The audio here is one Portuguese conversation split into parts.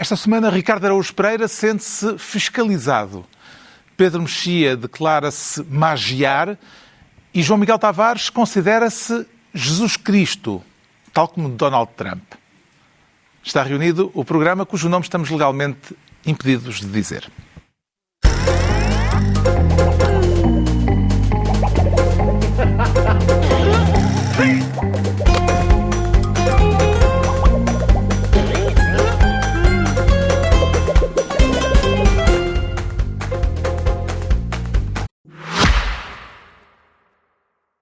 Esta semana, Ricardo Araújo Pereira sente-se fiscalizado. Pedro Mexia declara-se magiar e João Miguel Tavares considera-se Jesus Cristo, tal como Donald Trump. Está reunido o programa cujo nome estamos legalmente impedidos de dizer.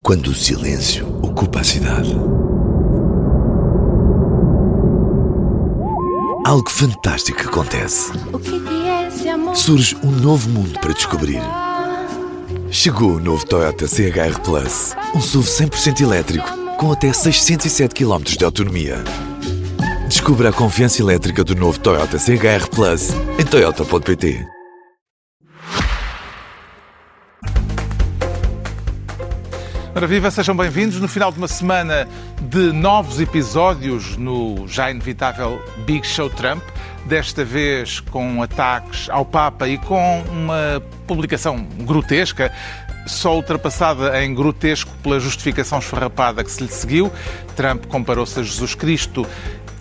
Quando o silêncio ocupa a cidade, algo fantástico acontece. O que é esse amor? Surge um novo mundo para descobrir. Chegou o novo Toyota CHR Plus, um SUV 100% elétrico com até 607 km de autonomia. Descubra a confiança elétrica do novo Toyota CHR Plus em toyota.pt. Ora viva, sejam bem-vindos no final de uma semana de novos episódios no já inevitável Big Show Trump, desta vez com ataques ao Papa e com uma publicação grotesca, só ultrapassada em grotesco pela justificação esfarrapada que se lhe seguiu. Trump comparou-se a Jesus Cristo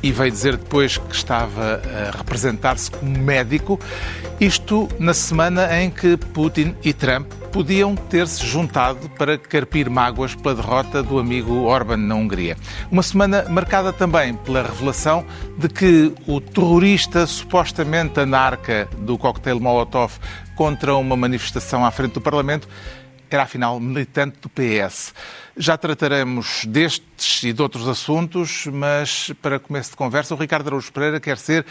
e veio dizer depois que estava a representar-se como médico. Isto na semana em que Putin e Trump podiam ter-se juntado para carpir mágoas pela derrota do amigo Orbán na Hungria. Uma semana marcada também pela revelação de que o terrorista supostamente anarca do coquetel Molotov contra uma manifestação à frente do Parlamento era afinal militante do PS. Já trataremos destes e de outros assuntos, mas para começo de conversa, o Ricardo Araújo Pereira quer ser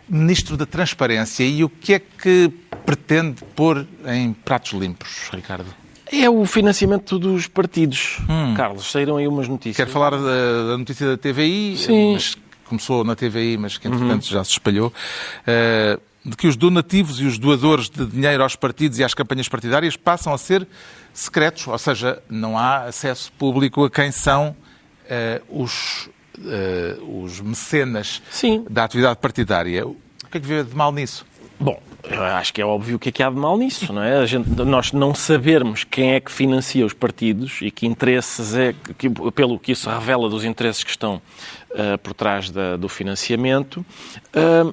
Ministro da Transparência. E o que é que pretende pôr em pratos limpos, Ricardo? É o financiamento dos partidos. Carlos, saíram aí umas notícias. Quero falar da notícia da TVI, Sim. Mas começou na TVI, mas que entretanto já se espalhou, de que os donativos e os doadores de dinheiro aos partidos e às campanhas partidárias passam a ser secretos, ou seja, não há acesso público a quem são os mecenas Sim. da atividade partidária. O que é que vê de mal nisso? Bom, eu acho que é óbvio o que há de mal nisso, não é? Nós não sabermos quem é que financia os partidos e que interesses pelo que isso revela dos interesses que estão por trás do financiamento.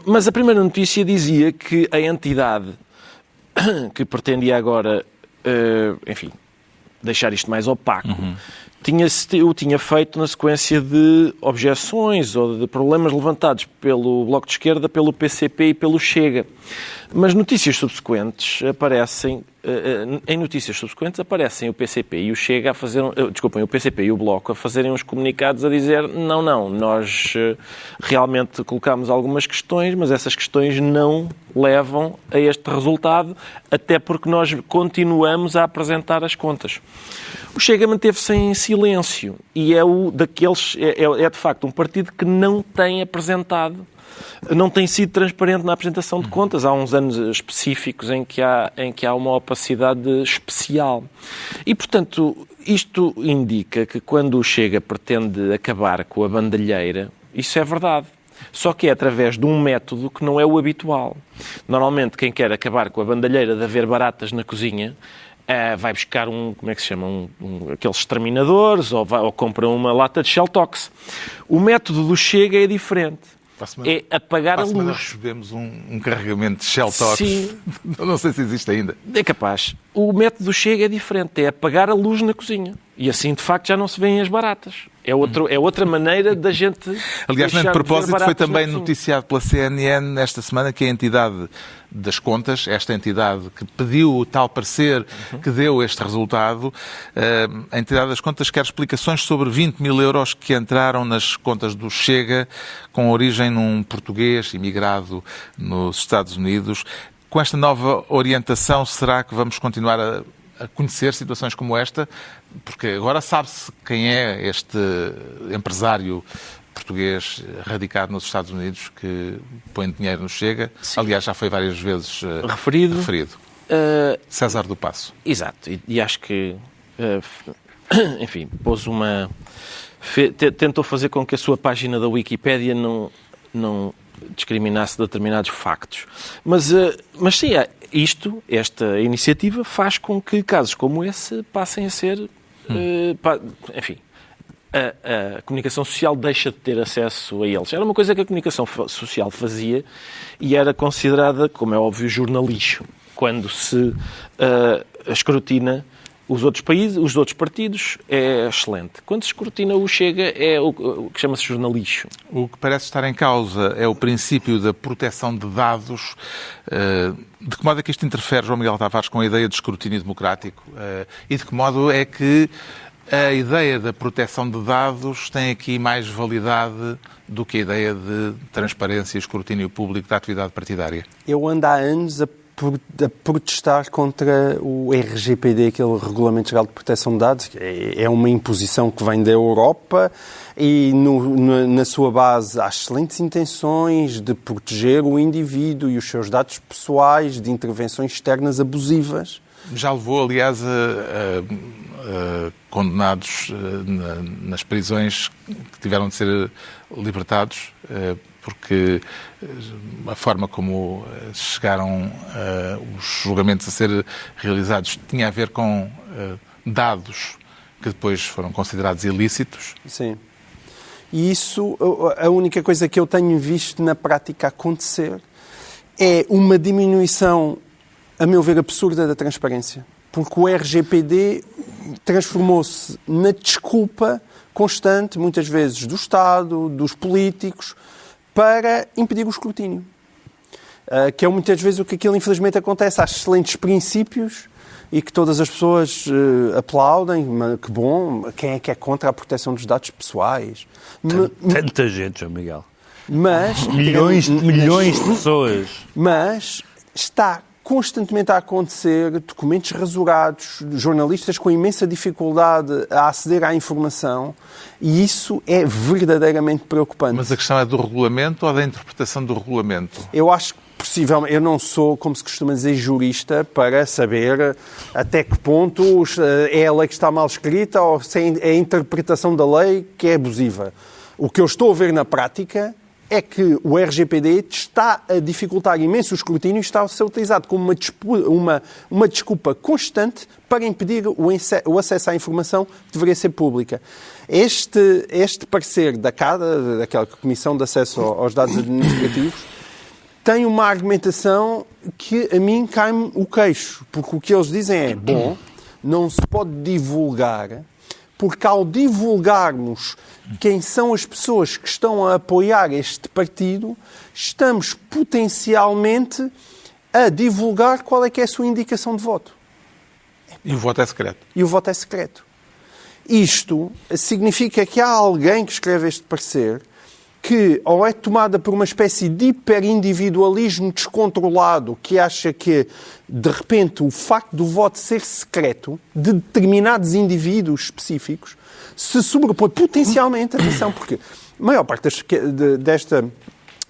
Mas a primeira notícia dizia que a entidade que pretendia agora, deixar isto mais opaco, o tinha feito na sequência de objeções ou de problemas levantados pelo Bloco de Esquerda, pelo PCP e pelo Chega. Mas notícias subsequentes aparecem o PCP e o Chega a fazer, o PCP e o Bloco a fazerem uns comunicados a dizer não, nós realmente colocamos algumas questões, mas essas questões não levam a este resultado, até porque nós continuamos a apresentar as contas. O Chega manteve-se em silêncio e é de facto um partido que não tem apresentado, não tem sido transparente na apresentação de contas. Há uns anos específicos em que há uma opacidade especial. E, portanto, isto indica que quando o Chega pretende acabar com a bandalheira, isso é verdade. Só que é através de um método que não é o habitual. Normalmente, quem quer acabar com a bandalheira de haver baratas na cozinha vai buscar aqueles exterminadores ou compra uma lata de Shelltox. O método do Chega é diferente. É apagar a luz. Nós recebemos um carregamento de Shelltox. Sim. Não sei se existe ainda. É capaz. O método do Chega é diferente. É apagar a luz na cozinha. E assim, de facto, já não se vêem as baratas. É outra maneira da gente... Aliás, de propósito, foi também noticiado pela CNN esta semana que a entidade das contas, esta entidade que pediu o tal parecer que deu este resultado, a entidade das contas quer explicações sobre 20 mil euros que entraram nas contas do Chega, com origem num português imigrado nos Estados Unidos. Com esta nova orientação, será que vamos continuar a conhecer situações como esta? Porque agora sabe-se quem é este empresário português radicado nos Estados Unidos que põe dinheiro no Chega. Sim. Aliás, já foi várias vezes referido. César do Paço. Exato. E acho que, tentou fazer com que a sua página da Wikipédia não discriminasse determinados factos. Mas sim, esta iniciativa faz com que casos como esse passem a ser... enfim, a comunicação social deixa de ter acesso a eles. Era uma coisa que a comunicação social fazia e era considerada, como é óbvio, jornalismo. Quando se escrutina os outros países, os outros partidos, é excelente. Quando se escrutina o Chega, é o que chama-se jornalismo. O que parece estar em causa é o princípio da proteção de dados. De que modo é que isto interfere, João Miguel Tavares, com a ideia de escrutínio democrático? E de que modo é que a ideia da proteção de dados tem aqui mais validade do que a ideia de transparência e escrutínio público da atividade partidária? Eu ando há anos a protestar contra o RGPD, aquele Regulamento Geral de Proteção de Dados, que é uma imposição que vem da Europa e na sua base há excelentes intenções de proteger o indivíduo e os seus dados pessoais de intervenções externas abusivas. Já levou, aliás, a condenados nas prisões que tiveram de ser libertados, porque a forma como chegaram os julgamentos a ser realizados tinha a ver com dados que depois foram considerados ilícitos. Sim. E isso, a única coisa que eu tenho visto na prática acontecer é uma diminuição, a meu ver, absurda da transparência. Porque o RGPD transformou-se na desculpa constante, muitas vezes, do Estado, dos políticos, para impedir o escrutínio. Que é muitas vezes o que aquilo, infelizmente, acontece. Há excelentes princípios e que todas as pessoas aplaudem. Que bom, quem é contra a proteção dos dados pessoais? Tanta gente, João Miguel. Mas... milhões de pessoas. Mas está constantemente a acontecer documentos rasurados, jornalistas com imensa dificuldade a aceder à informação, e isso é verdadeiramente preocupante. Mas a questão é do regulamento ou da interpretação do regulamento? Eu acho que, possivelmente, eu não sou, como se costuma dizer, jurista para saber até que ponto é a lei que está mal escrita ou se é a interpretação da lei que é abusiva. O que eu estou a ver na prática é que o RGPD está a dificultar imenso o escrutínio e está a ser utilizado como uma desculpa constante para impedir o acesso à informação que deveria ser pública. Este parecer daquela Comissão de Acesso aos Dados Administrativos tem uma argumentação que a mim cai-me o queixo, porque o que eles dizem é, bom, não se pode divulgar, porque ao divulgarmos quem são as pessoas que estão a apoiar este partido, estamos potencialmente a divulgar qual é que é a sua indicação de voto. E o voto é secreto. E o voto é secreto. Isto significa que há alguém que escreve este parecer que ou é tomada por uma espécie de hiperindividualismo descontrolado que acha que, de repente, o facto do voto ser secreto de determinados indivíduos específicos se sobrepõe potencialmente, atenção, porque a maior parte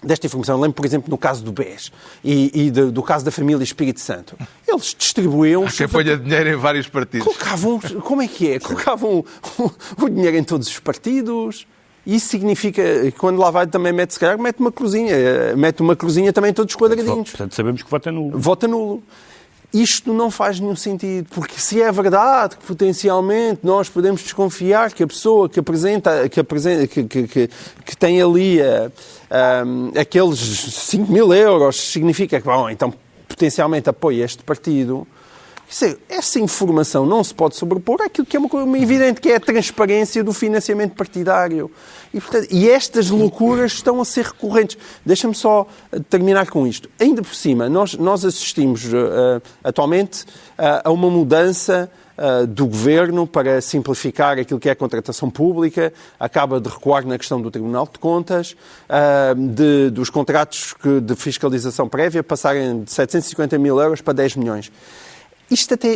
desta informação, lembro, por exemplo, no caso do BES e do caso da família Espírito Santo, eles distribuíam... Quem ponha dinheiro em vários partidos. Colocavam, como é que é? Colocavam o dinheiro em todos os partidos. Isso significa que quando lá vai também mete, se calhar, mete uma cruzinha também em todos os quadradinhos. Portanto, sabemos que voto é nulo. Voto é nulo. Isto não faz nenhum sentido, porque se é verdade que potencialmente nós podemos desconfiar que a pessoa que tem ali aqueles 5.000 euros significa que, bom, então potencialmente apoia este partido. Essa informação não se pode sobrepor àquilo que é uma evidente, que é a transparência do financiamento partidário. E estas loucuras estão a ser recorrentes. Deixa-me só terminar com isto. Ainda por cima, nós assistimos atualmente a uma mudança do Governo para simplificar aquilo que é a contratação pública, acaba de recuar na questão do Tribunal de Contas, dos contratos de fiscalização prévia passarem de 750 mil euros para 10 milhões.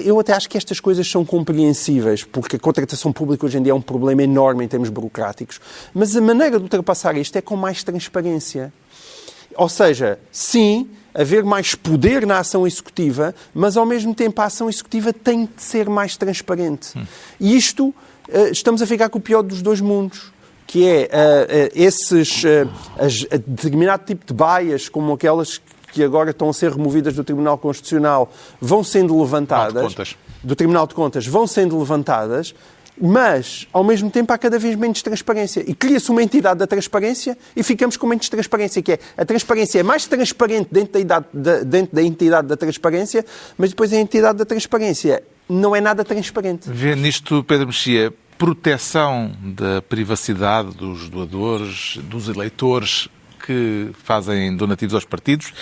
Eu até acho que estas coisas são compreensíveis, porque a contratação pública hoje em dia é um problema enorme em termos burocráticos. Mas a maneira de ultrapassar isto é com mais transparência. Ou seja, sim, haver mais poder na ação executiva, mas ao mesmo tempo a ação executiva tem de ser mais transparente. E isto, estamos a ficar com o pior dos dois mundos. que é determinado tipo de baias, como aquelas que agora estão a ser removidas do Tribunal Constitucional, vão sendo levantadas, do Tribunal de Contas, vão sendo levantadas, mas, ao mesmo tempo, há cada vez menos transparência. E cria-se uma entidade da transparência e ficamos com menos transparência, que é a transparência é mais transparente dentro da entidade da transparência, mas depois a entidade da transparência não é nada transparente. Vê nisto, Pedro Mexia, proteção da privacidade dos doadores, dos eleitores que fazem donativos aos partidos,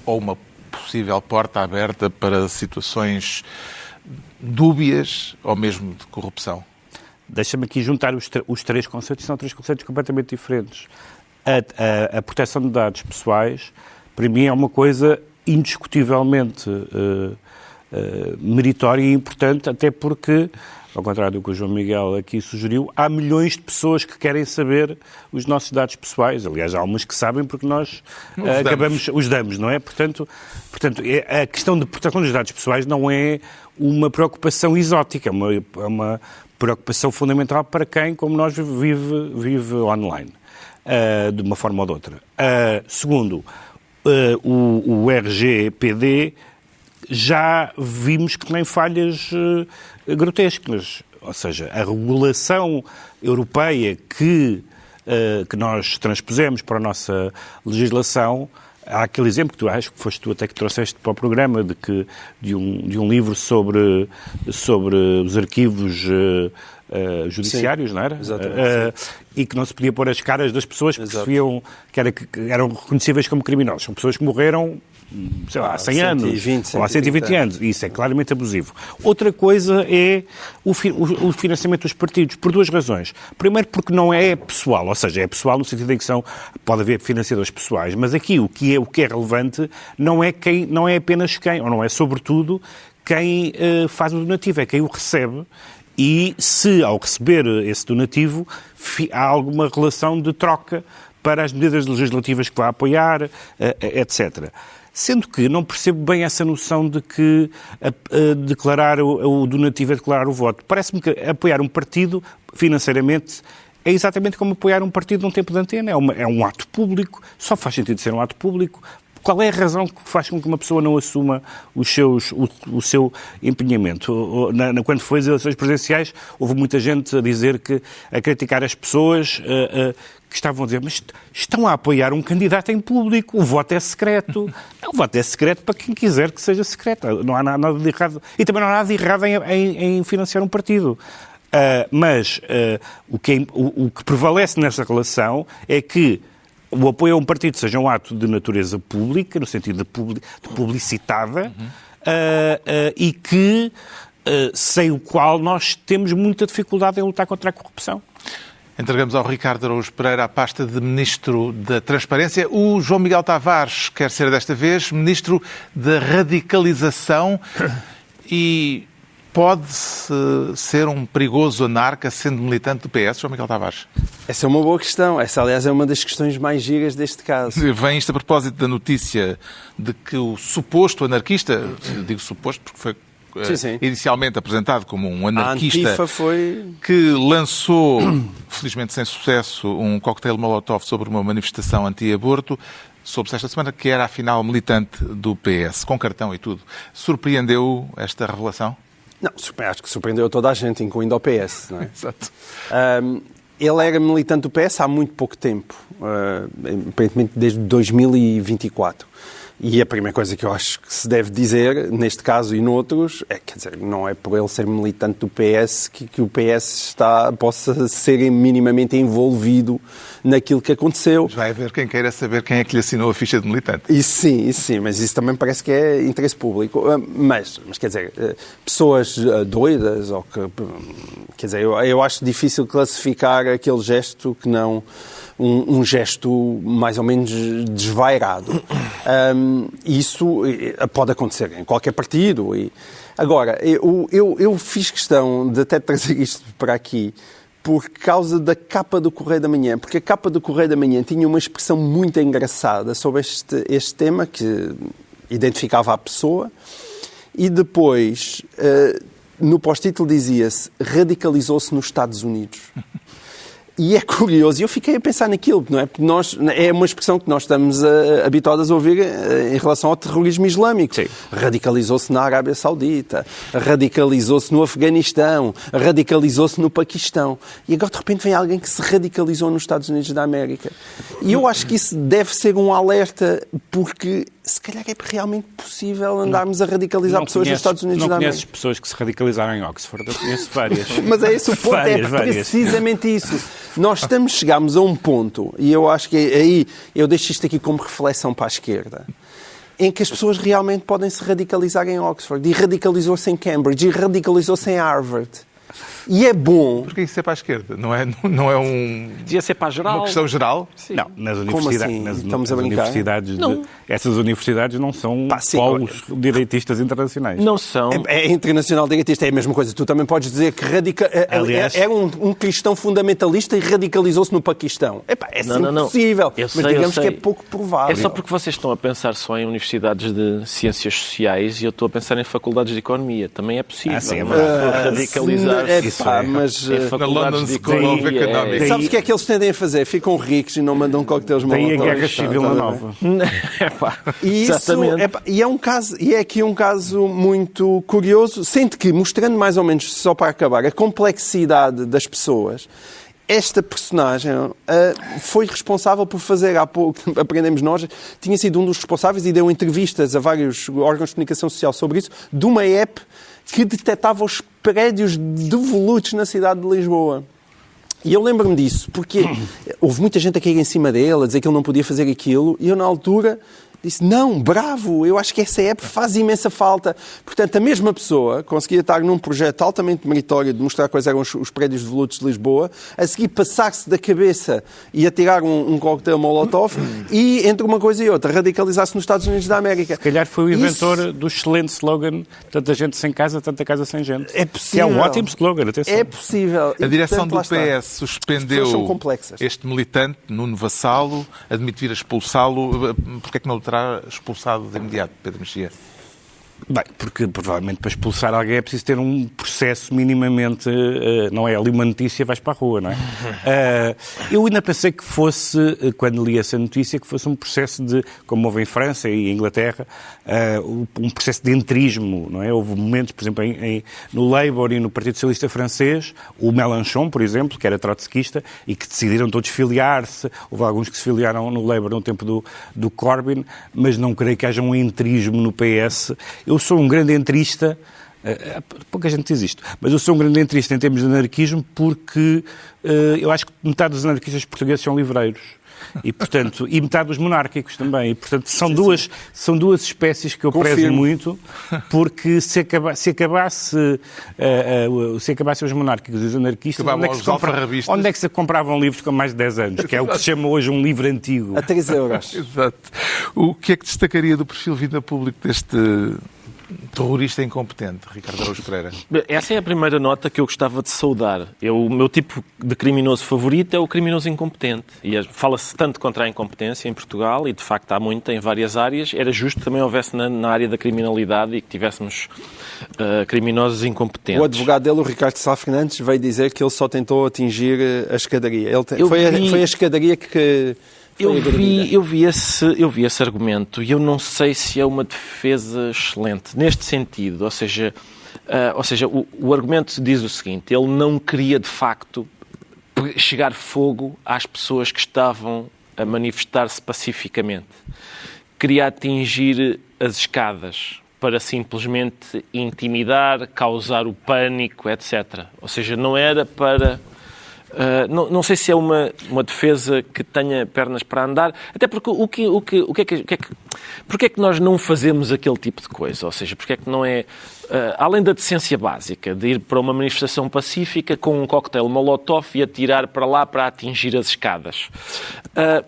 ou uma possível porta aberta para situações dúbias ou mesmo de corrupção? Deixa-me aqui juntar os três conceitos, são três conceitos completamente diferentes. A proteção de dados pessoais, para mim, é uma coisa indiscutivelmente meritória e importante, até porque, ao contrário do que o João Miguel aqui sugeriu, há milhões de pessoas que querem saber os nossos dados pessoais. Aliás, há umas que sabem porque nós os damos, não é? Portanto, a questão de proteção dos dados pessoais não é uma preocupação exótica, é uma preocupação fundamental para quem, como nós, vive online, de uma forma ou de outra. Segundo, o RGPD já vimos que tem falhas grotescas, ou seja, a regulação europeia que nós transpusemos para a nossa legislação. Há aquele exemplo que tu acho que foste tu até que trouxeste para o programa de um livro sobre os arquivos judiciários, sim, não era? Exatamente. E que não se podia pôr as caras das pessoas que percebiam que eram reconhecíveis como criminosos. São pessoas que morreram, sei lá, há 100 anos, ou há 120 anos. Isso é claramente abusivo. Outra coisa é o financiamento dos partidos, por duas razões. Primeiro, porque não é pessoal, ou seja, é pessoal no sentido em que pode haver financiadores pessoais, mas aqui o que é relevante não é apenas quem, ou não é sobretudo quem faz o donativo, é quem o recebe. E se, ao receber esse donativo, há alguma relação de troca para as medidas legislativas que vai apoiar, etc. Sendo que não percebo bem essa noção de que declarar o donativo é declarar o voto. Parece-me que apoiar um partido financeiramente é exatamente como apoiar um partido num tempo de antena. É um ato público, só faz sentido ser um ato público. Qual é a razão que faz com que uma pessoa não assuma o seu empenhamento? Quando foi as eleições presidenciais, houve muita gente a criticar as pessoas que estavam a dizer, mas estão a apoiar um candidato em público, o voto é secreto. O voto é secreto para quem quiser que seja secreto. Não há nada de errado. E também não há nada de errado em financiar um partido. Mas o que prevalece nesta relação é que o apoio a um partido seja um ato de natureza pública, no sentido de publicitada, e que, sem o qual nós temos muita dificuldade em lutar contra a corrupção. Entregamos ao Ricardo Araújo Pereira a pasta de Ministro da Transparência. O João Miguel Tavares quer ser desta vez Ministro da Radicalização e pode ser um perigoso anarca sendo militante do PS, João Miguel Tavares? Essa é uma boa questão. Essa, aliás, é uma das questões mais giras deste caso. Vem isto a propósito da notícia de que o suposto anarquista, eu digo suposto porque foi sim. Inicialmente apresentado como um anarquista, que lançou, felizmente sem sucesso, um coquetel Molotov sobre uma manifestação anti-aborto, soube-se esta semana que era afinal militante do PS, com cartão e tudo. Surpreendeu esta revelação? Não, acho que surpreendeu toda a gente, incluindo o PS, não é? Exato. Ele era militante do PS há muito pouco tempo, aparentemente desde 2024. E a primeira coisa que eu acho que se deve dizer, neste caso e noutros, quer dizer, não é por ele ser militante do PS que o PS possa ser minimamente envolvido naquilo que aconteceu. Mas vai haver quem queira saber quem é que lhe assinou a ficha de militante. Isso sim, mas isso também parece que é interesse público. Mas quer dizer, pessoas doidas, ou que, quer dizer, eu acho difícil classificar aquele gesto que não um gesto mais ou menos desvairado. Isso pode acontecer em qualquer partido. Agora, eu fiz questão de até trazer isto para aqui por causa da capa do Correio da Manhã, porque a capa do Correio da Manhã tinha uma expressão muito engraçada sobre este tema, que identificava a pessoa, e depois, no pós-título dizia-se, radicalizou-se nos Estados Unidos. E é curioso, e eu fiquei a pensar naquilo, não é? Porque é uma expressão que nós estamos habituados a ouvir em relação ao terrorismo islâmico. Sim. Radicalizou-se na Arábia Saudita, radicalizou-se no Afeganistão, radicalizou-se no Paquistão. E agora, de repente, vem alguém que se radicalizou nos Estados Unidos da América. E eu acho que isso deve ser um alerta, porque se calhar é realmente possível andarmos a radicalizar pessoas nos Estados Unidos da América. Não conheces pessoas que se radicalizaram em Oxford? Eu conheço várias. Mas é esse o ponto, várias. Precisamente isso. Nós chegámos a um ponto, e eu acho que aí eu deixo isto aqui como reflexão para a esquerda, em que as pessoas realmente podem se radicalizar em Oxford, e radicalizou-se em Cambridge, e radicalizou-se em Harvard. E é bom... Porque isso é para a esquerda, não é Devia ser para a geral. uma questão geral? Sim. Não, nas universidades... Como assim? Estamos a brincar? Essas universidades não são polos direitistas internacionais. Não são. É internacional direitista, é a mesma coisa. Tu também podes dizer que Aliás, era um cristão fundamentalista e radicalizou-se no Paquistão. É impossível, mas digamos que é pouco provável. É só porque vocês estão a pensar só em universidades de ciências sociais e eu estou a pensar em faculdades de economia. Também é possível. Sim, é verdade. Radicalizar-se. Mas Na London School of Economics. sabes o que é que eles tendem a fazer? Ficam ricos e não mandam coquetéis Daí molotov. a guerra civil na nova. E é aqui um caso muito curioso, sendo que, mostrando mais ou menos, só para acabar, a complexidade das pessoas, esta personagem foi responsável por fazer, há pouco, aprendemos nós, tinha sido um dos responsáveis e deu entrevistas a vários órgãos de comunicação social sobre isso, de uma app que detectava os prédios devolutos na cidade de Lisboa. E eu lembro-me disso, porque houve muita gente a cair em cima dele, a dizer que ele não podia fazer aquilo, e eu, na altura, disse, não, bravo, eu acho que essa app faz imensa falta. Portanto, a mesma pessoa conseguia estar num projeto altamente meritório de mostrar quais eram os prédios devolutos de Lisboa, a seguir passar-se da cabeça e atirar um coquetel molotov e, entre uma coisa e outra, radicalizar-se nos Estados Unidos da América. Se calhar foi o inventor do excelente slogan tanta gente sem casa, tanta casa sem gente. É possível. Que é um ótimo slogan, atenção. É possível. A direção do PS suspendeu este militante, Nuno Vassalo, admite vir a expulsá-lo. Porquê é que não o terá expulsado de imediato, Pedro Mexia? Bem, porque provavelmente para expulsar alguém é preciso ter um processo minimamente... não é ali uma notícia, vais para a rua, não é? Eu ainda pensei que fosse, quando li essa notícia, que fosse um processo de, como houve em França e em Inglaterra, um processo de entrismo, não é? Houve momentos, por exemplo, no Labour e no Partido Socialista Francês, o Mélenchon, por exemplo, que era trotskista, e que decidiram todos filiar-se. Houve alguns que se filiaram no Labour no tempo do Corbyn, mas não creio que haja um entrismo no PS. Eu sou um grande entrista, pouca gente diz isto, mas eu sou um grande entrista em termos de anarquismo porque eu acho que metade dos anarquistas portugueses são livreiros. E, portanto, e metade dos monárquicos também. E, portanto, são duas espécies que eu prezo muito, porque se acabassem os monárquicos e os anarquistas, onde é que se compravam livros com mais de 10 anos? Que é o que se chama hoje um livro antigo. A 3 euros. Exato. O que é que destacaria do perfil vida público deste terrorista incompetente, Ricardo Araújo Pereira? Essa é a primeira nota que eu gostava de saudar. O meu tipo de criminoso favorito é o criminoso incompetente. E fala-se tanto contra a incompetência em Portugal, e de facto há muita em várias áreas. Era justo que também houvesse na área da criminalidade e que tivéssemos criminosos incompetentes. O advogado dele, o Ricardo Sá Fernandes, veio dizer que ele só tentou atingir a escadaria. Foi a escadaria que... Eu vi esse argumento e eu não sei se é uma defesa excelente neste sentido. Ou seja, o argumento diz o seguinte: ele não queria de facto chegar fogo às pessoas que estavam a manifestar-se pacificamente. Queria atingir as escadas para simplesmente intimidar, causar o pânico, etc. Ou seja, não era para... Não sei se é uma defesa que tenha pernas para andar, até porque porque é que nós não fazemos aquele tipo de coisa? Ou seja, porque é que não é, além da decência básica, de ir para uma manifestação pacífica com um coquetel molotov e atirar para lá para atingir as escadas?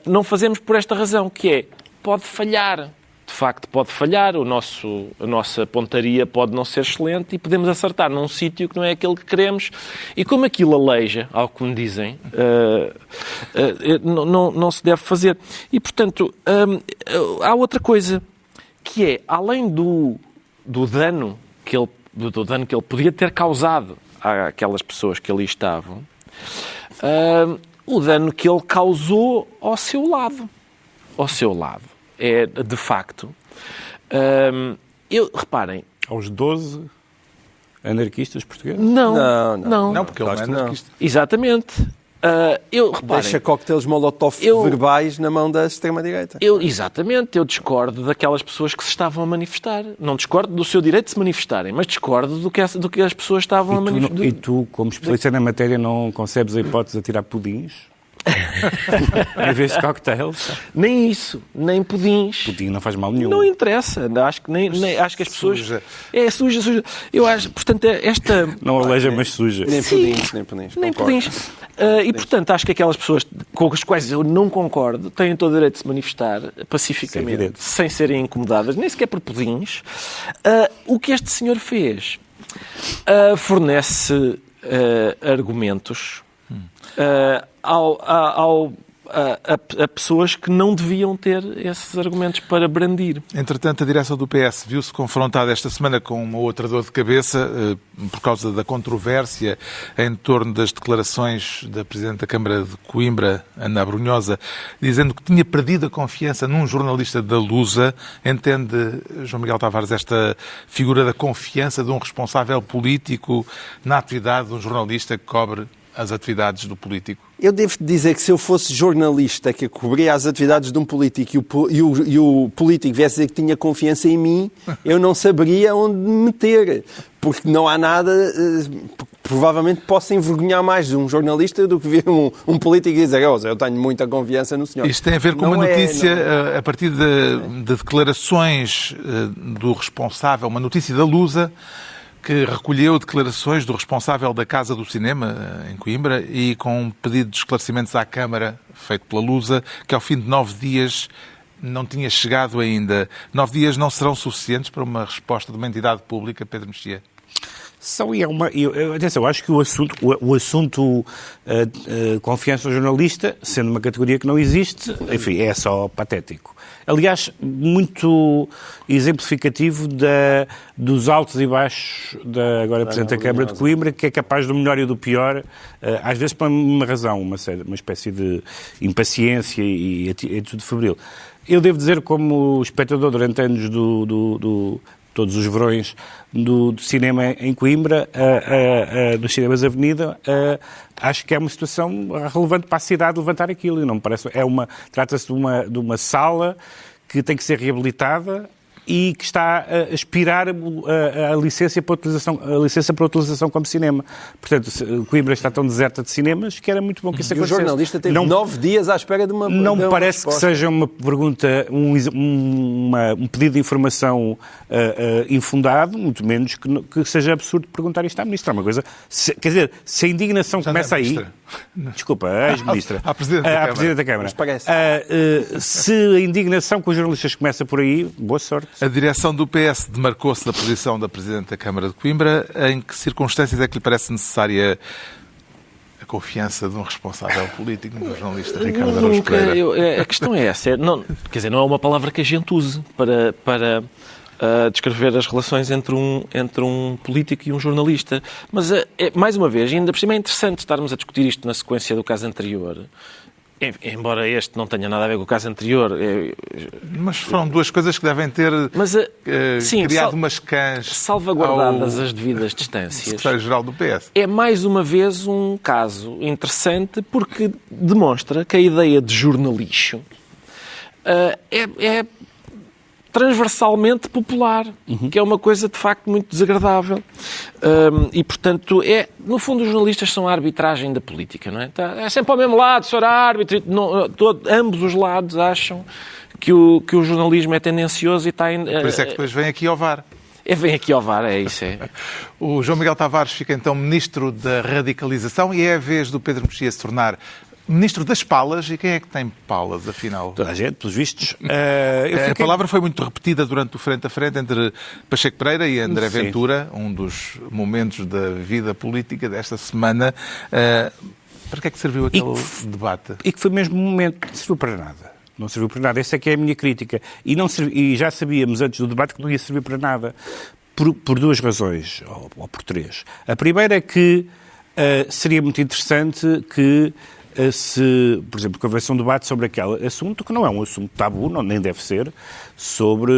Não fazemos por esta razão, que é, pode falhar. De facto, pode falhar, a nossa pontaria pode não ser excelente e podemos acertar num sítio que não é aquele que queremos. E como aquilo aleija, ao que me dizem, não se deve fazer. E, portanto, há outra coisa, que é, além do dano que ele podia ter causado àquelas pessoas que ali estavam, o dano que ele causou ao seu lado. É, de facto... reparem... Aos 12 anarquistas portugueses? Não. Porque ele não é anarquista. Exatamente. Reparem, deixa coquetéis molotov verbais na mão da extrema-direita. Exatamente. Eu discordo daquelas pessoas que se estavam a manifestar. Não discordo do seu direito de se manifestarem, mas discordo do que as pessoas estavam a manifestar. E tu, como especialista na matéria, não concebes a hipótese de tirar pudins? Em vez de cocktails? Nem isso, nem pudins. Pudim não faz mal nenhum. Não interessa. Acho que as pessoas... Suja. É suja. Eu acho, portanto, esta... Não aleja, mas suja. Nem pudins. Nem pudins. E, portanto, acho que aquelas pessoas com as quais eu não concordo têm todo o direito de se manifestar pacificamente, sem serem incomodadas, nem sequer por pudins. O que este senhor fez fornece argumentos a pessoas que não deviam ter esses argumentos para brandir. Entretanto, a direção do PS viu-se confrontada esta semana com uma outra dor de cabeça por causa da controvérsia em torno das declarações da Presidente da Câmara de Coimbra, Ana Abrunhosa, dizendo que tinha perdido a confiança num jornalista da Lusa. Entende, João Miguel Tavares, esta figura da confiança de um responsável político na atividade de um jornalista que cobre as atividades do político? Eu devo dizer que se eu fosse jornalista que cobria as atividades de um político e o político viesse dizer que tinha confiança em mim, eu não saberia onde me meter. Porque não há nada... Provavelmente possa envergonhar mais de um jornalista do que vir um político e dizer eu tenho muita confiança no senhor. Isto tem a ver com uma notícia, a partir de declarações do responsável, uma notícia da Lusa, que recolheu declarações do responsável da Casa do Cinema, em Coimbra, e com um pedido de esclarecimentos à Câmara, feito pela Lusa, que ao fim de 9 dias não tinha chegado ainda. 9 dias não serão suficientes para uma resposta de uma entidade pública, Pedro Mexia? Atenção, acho que o assunto confiança ao jornalista, sendo uma categoria que não existe, enfim, é só patético. Aliás, muito exemplificativo dos altos e baixos da agora Presidente da Câmara de Coimbra, que é capaz do melhor e do pior, às vezes por uma razão, uma espécie de impaciência e atitude febril. Eu devo dizer, como espectador durante anos todos os verões do cinema em Coimbra, dos cinemas Avenida, acho que é uma situação relevante para a cidade levantar aquilo. E não me parece, trata-se de uma sala que tem que ser reabilitada e que está a aspirar a licença para utilização como cinema. Portanto, Coimbra está tão deserta de cinemas que era muito bom que isso acontecesse. O jornalista teve 9 dias à espera de uma Não me parece que seja uma pergunta, um pedido de informação infundado, muito menos que seja absurdo perguntar isto à Ministra. É uma coisa... quer dizer, se a indignação começa aí... Desculpa, a ex-ministra. À Presidente da Câmara. Mas parece. Se a indignação com os jornalistas começa por aí, boa sorte. A direção do PS demarcou-se da posição da Presidente da Câmara de Coimbra. Em que circunstâncias é que lhe parece necessária a confiança de um responsável político, de um jornalista, Ricardo Araújo Pereira? A questão é essa. Não é uma palavra que a gente use para descrever as relações entre um político e um jornalista. Mas, mais uma vez, ainda por cima é interessante estarmos a discutir isto na sequência do caso anterior. Embora este não tenha nada a ver com o caso anterior. Mas foram duas coisas que devem ter criado umas cãs. Salvaguardadas as devidas distâncias. Secretário-Geral do PS. É mais uma vez um caso interessante porque demonstra que a ideia de jornalixo é transversalmente popular, que é uma coisa de facto muito desagradável. E, portanto, no fundo, os jornalistas são a arbitragem da política, não é? É sempre ao mesmo lado, senhor árbitro, ambos os lados acham que o jornalismo é tendencioso e está... Por isso é que depois vem aqui ao VAR. Vem aqui ao VAR, é isso. O João Miguel Tavares fica então Ministro da Radicalização e é a vez do Pedro Mexia se tornar Ministro das Palas. E quem é que tem palas, afinal? Toda a gente, pelos vistos. A palavra foi muito repetida durante o frente a frente entre Pacheco Pereira e André Ventura, um dos momentos da vida política desta semana. Para que é que serviu aquele debate? E que foi mesmo um momento que não serviu para nada. Não serviu para nada. Essa é que é a minha crítica. E já sabíamos antes do debate que não ia servir para nada. Por duas razões, ou por três. A primeira é que seria muito interessante que se, por exemplo, que houvesse um debate sobre aquele assunto, que não é um assunto tabu, nem deve ser, sobre,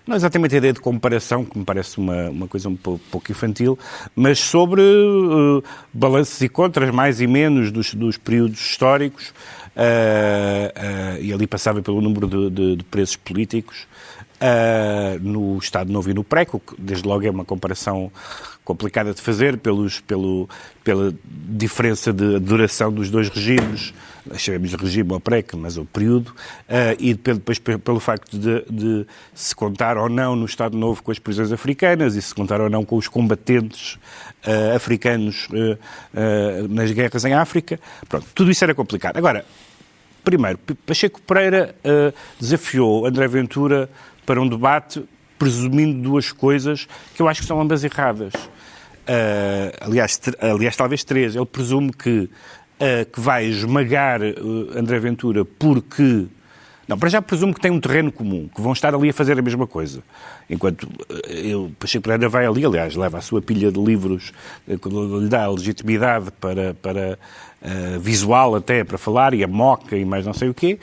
não exatamente a ideia de comparação, que me parece uma coisa um pouco infantil, mas sobre balanços e contras, mais e menos, dos períodos históricos, e ali passava pelo número de presos políticos, no Estado Novo e no Preco, que desde logo é uma comparação complicada de fazer pela diferença de duração dos dois regimes, chamemos de regime ou Preco, mas o período, e depois pelo facto de se contar ou não no Estado Novo com as prisões africanas e se contar ou não com os combatentes africanos nas guerras em África. Pronto, tudo isso era complicado. Agora, primeiro, Pacheco Pereira desafiou André Ventura para um debate presumindo duas coisas que eu acho que são ambas erradas. Aliás, talvez três. Ele presume que vai esmagar André Ventura porque... Não, para já presumo que tem um terreno comum, que vão estar ali a fazer a mesma coisa. Enquanto Pacheco Pereira vai ali, aliás, leva a sua pilha de livros, que lhe dá a legitimidade para visual até, para falar, e a moca e mais não sei o quê,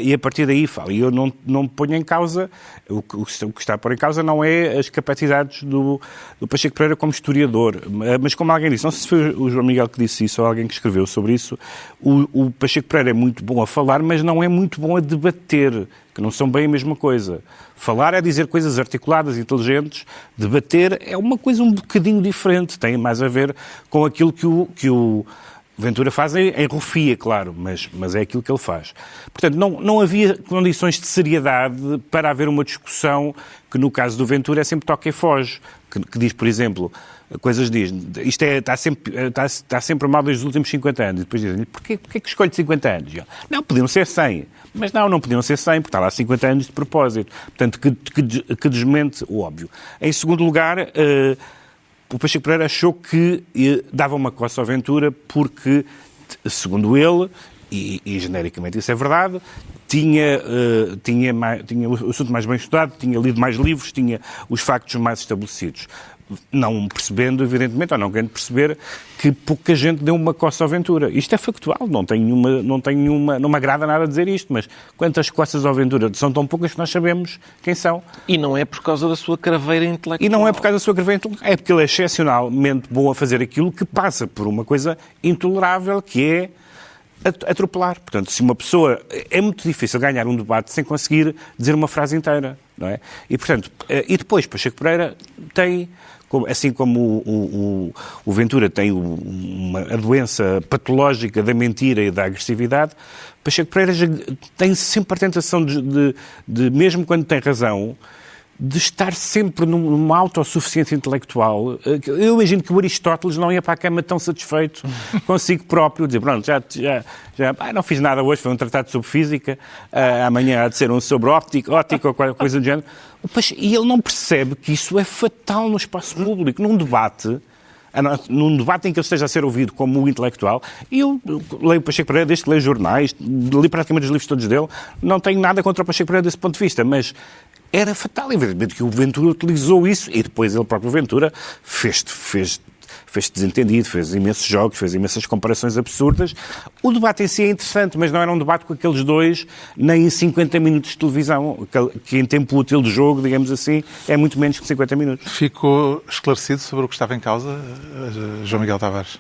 e a partir daí fala. E eu não ponho em causa, o que está a pôr em causa não é as capacidades do Pacheco Pereira como historiador, mas como alguém disse, não sei se foi o João Miguel que disse isso ou alguém que escreveu sobre isso, o Pacheco Pereira é muito bom a falar, mas não é muito bom a debater, que não são bem a mesma coisa. Falar é dizer coisas articuladas, inteligentes. Debater é uma coisa um bocadinho diferente. Tem mais a ver com aquilo que o Ventura faz em rofia, claro, mas é aquilo que ele faz. Portanto, não havia condições de seriedade para haver uma discussão que, no caso do Ventura, é sempre toca e foge. Que diz, por exemplo, coisas isto está sempre mal desde os últimos 50 anos. E depois dizem-lhe, porquê que escolhe 50 anos? Não, podiam ser 100. Mas não podiam ser 100, porque está lá 50 anos de propósito. Portanto, que desmente o óbvio. Em segundo lugar, o Pacheco Pereira achou que dava uma coça ao Ventura porque, segundo ele, e genericamente isso é verdade, tinha o assunto mais bem estudado, tinha lido mais livros, tinha os factos mais estabelecidos. Não percebendo, evidentemente, ou não querendo perceber que pouca gente deu uma coça ao Ventura. Isto é factual, não me agrada nada dizer isto, mas quantas coças ao Ventura? São tão poucas que nós sabemos quem são. E não é por causa da sua craveira intelectual. E não é por causa da sua craveira intelectual, é porque ele é excepcionalmente bom a fazer aquilo que passa por uma coisa intolerável, que é atropelar. Portanto, se uma pessoa... É muito difícil ganhar um debate sem conseguir dizer uma frase inteira, não é? E, portanto, e depois Pacheco Pereira tem... Assim como o Ventura tem a doença patológica da mentira e da agressividade, Pacheco Pereira tem sempre a tentação de mesmo quando tem razão, de estar sempre numa autossuficiência intelectual. Eu imagino que o Aristóteles não ia para a cama tão satisfeito consigo próprio, dizer, pronto, já não fiz nada hoje, foi um tratado sobre física, amanhã há de ser um sobre óptica ou qualquer coisa do género. E ele não percebe que isso é fatal no espaço público, num debate em que ele esteja a ser ouvido como um intelectual. E eu leio o Pacheco Pereira desde que leio jornais, li praticamente os livros todos dele, não tenho nada contra o Pacheco Pereira desse ponto de vista, mas era fatal, evidentemente, que o Ventura utilizou isso e depois ele próprio Ventura fez desentendido, fez imensos jogos, fez imensas comparações absurdas. O debate em si é interessante, mas não era um debate com aqueles dois, nem em 50 minutos de televisão, que em tempo útil de jogo, digamos assim, é muito menos que 50 minutos. Ficou esclarecido sobre o que estava em causa, João Miguel Tavares?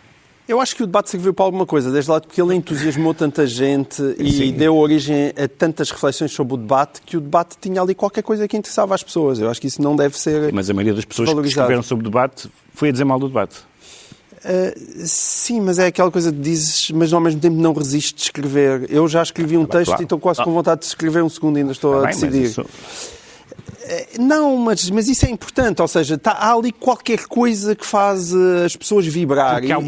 Eu acho que o debate serviu para alguma coisa, desde lá porque ele entusiasmou tanta gente e deu origem a tantas reflexões sobre o debate, que o debate tinha ali qualquer coisa que interessava às pessoas. Eu acho que isso não deve ser Mas a maioria das pessoas que escreveram sobre o debate foi a dizer mal do debate. Sim, mas é aquela coisa que dizes, mas ao mesmo tempo não resistes de escrever. Eu já escrevi um texto e estou quase com vontade de escrever um segundo, ainda estou a decidir. Não, mas isso é importante, ou seja, há ali qualquer coisa que faz as pessoas vibrar. Porque há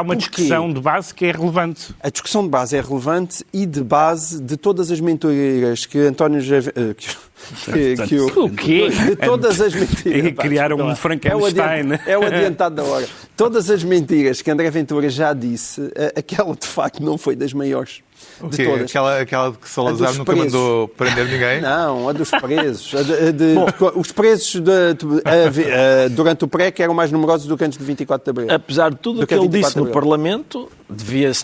uma discussão de base que é relevante. A discussão de base é relevante e de base de todas as mentiras que António O quê? De todas as mentiras. Criaram um Frankenstein. É o adiantado da hora. Todas as mentiras que André Ventura já disse, aquela de facto não foi das maiores. De todas. Aquela de que Salazar nunca mandou prender ninguém? Não, a dos presos. Os presos durante o pré que eram mais numerosos do que antes de 24 de Abril. Apesar de tudo o que ele disse no Parlamento,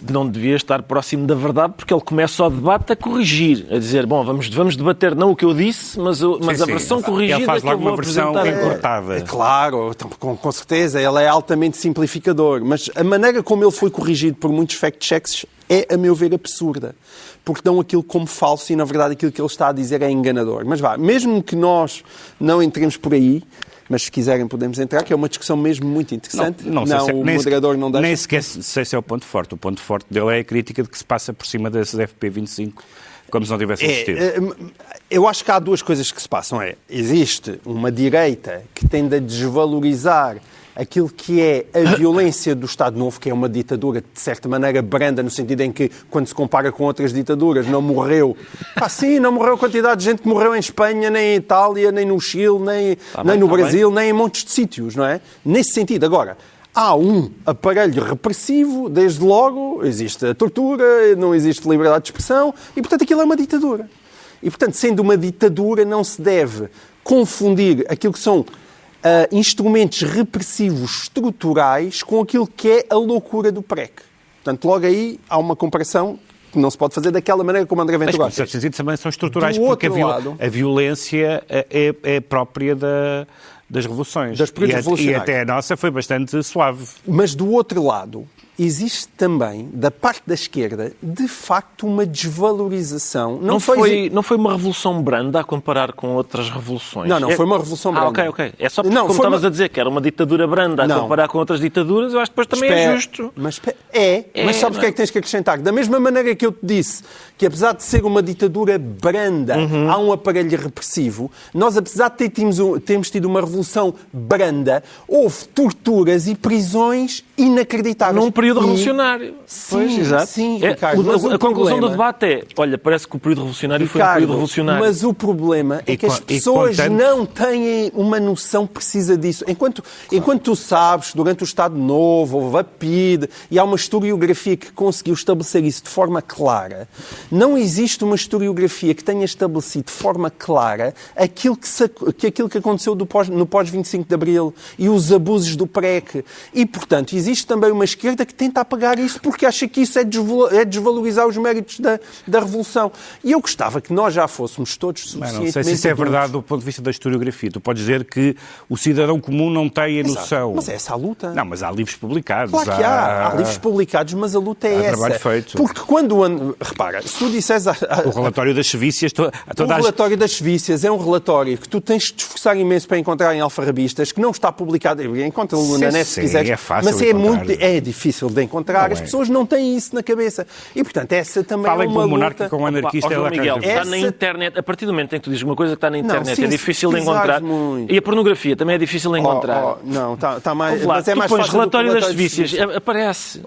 não devia estar próximo da verdade, porque ele começa o debate a corrigir, a dizer, bom, vamos debater não o que eu disse, mas a versão corrigida ele faz que eu logo vou uma versão apresentar. encurtada. Claro, então, com certeza, ele é altamente simplificador, mas a maneira como ele foi corrigido por muitos fact-checks é, a meu ver, absurda. Porque dão aquilo como falso e, na verdade, aquilo que ele está a dizer é enganador. Mas vá, mesmo que nós não entremos por aí, mas se quiserem podemos entrar, que é uma discussão mesmo muito interessante. O moderador não deixa. Nem sequer sei se é o ponto forte. O ponto forte dele é a crítica de que se passa por cima desses FP25 como se não tivesse existido. Eu acho que há duas coisas que se passam. Existe uma direita que tende a desvalorizar aquilo que é a violência do Estado Novo, que é uma ditadura, de certa maneira, branda, no sentido em que, quando se compara com outras ditaduras, não morreu. Não morreu a quantidade de gente que morreu em Espanha, nem em Itália, nem no Chile, nem no Brasil, nem em montes de sítios, não é? Nesse sentido. Agora, há um aparelho repressivo, desde logo, existe a tortura, não existe liberdade de expressão, e, portanto, aquilo é uma ditadura. E, portanto, sendo uma ditadura, não se deve confundir aquilo que são instrumentos repressivos estruturais com aquilo que é a loucura do PREC. Portanto, logo aí há uma comparação que não se pode fazer daquela maneira como André Ventura gosta. Mas, em certo sentido, também são estruturais, porque a violência é própria das revoluções. Das períodos revolucionários. E até a nossa foi bastante suave. Mas, do outro lado, existe também, da parte da esquerda, de facto uma desvalorização. Não foi uma revolução branda a comparar com outras revoluções? Não, foi uma revolução branda. Ok. É só porque, como estavas a dizer, que era uma ditadura branda a comparar com outras ditaduras, eu acho que depois também é justo. Mas sabes o que é que tens que acrescentar? Da mesma maneira que eu te disse que, apesar de ser uma ditadura branda, há um aparelho repressivo, nós, apesar de termos tido uma revolução branda, houve torturas e prisões inacreditáveis. Num período revolucionário. Sim, exato. Sim, Ricardo, a conclusão do debate é, olha, parece que o período revolucionário foi um período revolucionário. Mas o problema é que as pessoas não têm uma noção precisa disso. Enquanto tu sabes, durante o Estado Novo, houve a PIDE, e há uma historiografia que conseguiu estabelecer isso de forma clara, não existe uma historiografia que tenha estabelecido de forma clara aquilo que aconteceu no pós-25 de Abril e os abusos do PREC. E, portanto, existe também uma esquerda que tenta apagar isso porque acha que isso é desvalorizar os méritos da Revolução. E eu gostava que nós já fôssemos todos suficientemente... Não sei se isso é verdade do ponto de vista da historiografia. Tu podes dizer que o cidadão comum não tem a noção. Mas é essa a luta. Não, mas há livros publicados. Claro que há livros publicados, mas a luta é essa. Trabalho feito. Porque quando... Repara, se tu disseres... O relatório das sevícias... O relatório das sevícias é um relatório que tu tens de te esforçar imenso para encontrar em alfarrabistas, que não está publicado... Encontra-lo na net se quiseres. É fácil mas é difícil de encontrar. As pessoas não têm isso na cabeça. E, portanto, essa também é uma luta... monarca com o anarquista... Miguel, está na internet. A partir do momento em que tu dizes uma coisa que está na internet é difícil de encontrar. E a pornografia também é difícil de encontrar. Não, está mais... Mas é mais fácil. Relatório das sevícias aparece.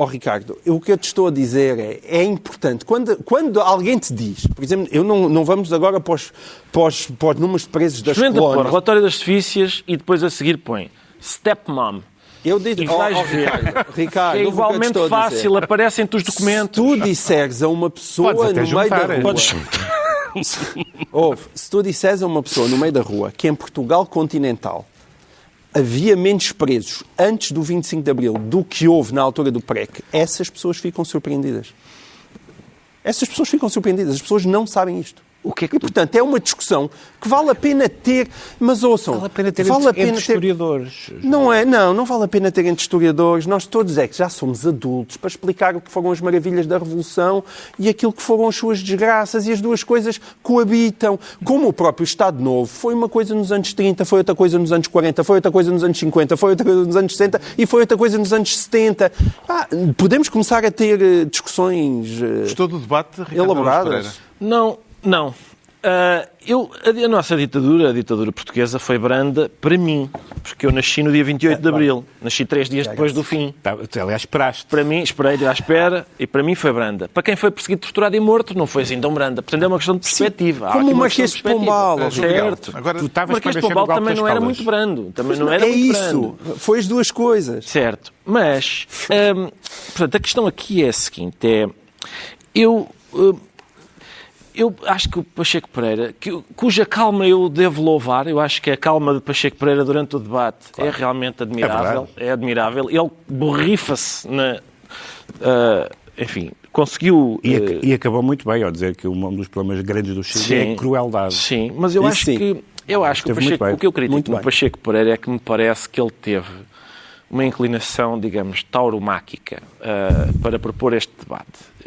Ricardo, o que eu te estou a dizer é importante. Quando alguém te diz, por exemplo, não vamos agora para os números de presos das colónias... Experimenta pôr relatório das sevícias e depois a seguir põe stepmom. Eu digo, Ricardo, é igualmente fácil, aparecem-te os documentos. Se tu disseres a uma pessoa no meio da rua... Se tu disseres a uma pessoa no meio da rua que em Portugal continental havia menos presos antes do 25 de Abril do que houve na altura do PREC, essas pessoas ficam surpreendidas. Essas pessoas ficam surpreendidas. As pessoas não sabem isto. E, portanto, é uma discussão que vale a pena ter, mas ouçam... Vale a pena ter entre historiadores. Não vale a pena ter entre historiadores. Nós todos que já somos adultos para explicar o que foram as maravilhas da Revolução e aquilo que foram as suas desgraças, e as duas coisas coabitam. Como o próprio Estado Novo foi uma coisa nos anos 30, foi outra coisa nos anos 40, foi outra coisa nos anos 50, foi outra coisa nos anos 60 e foi outra coisa nos anos 70. Podemos começar a ter discussões Gostou do debate, Ricardo elaboradas? Não. A nossa ditadura, a ditadura portuguesa, foi branda para mim, porque eu nasci no dia 28 de Abril. Nasci 3 dias depois do fim. Aliás, esperaste. Para mim, esperei à espera, e para mim foi branda. Para quem foi perseguido, torturado e morto, não foi assim tão branda. Portanto, é uma questão de perspectiva. Como o Marquês de Pombal. Certo. Agora, o Marquês de Pombal também não era muito brando. Também não era muito brando. Foi as duas coisas. Certo. Mas, portanto, a questão aqui é a seguinte, eu acho que o Pacheco Pereira, cuja calma eu devo louvar, eu acho que a calma de Pacheco Pereira durante o debate é realmente admirável. É admirável. Ele borrifa-se enfim, conseguiu... E acabou muito bem ao dizer que um dos problemas grandes do Chega é a crueldade. Sim, mas eu acho que o que eu critico no Pacheco Pereira é que me parece que ele teve uma inclinação, digamos, tauromáquica para propor este debate,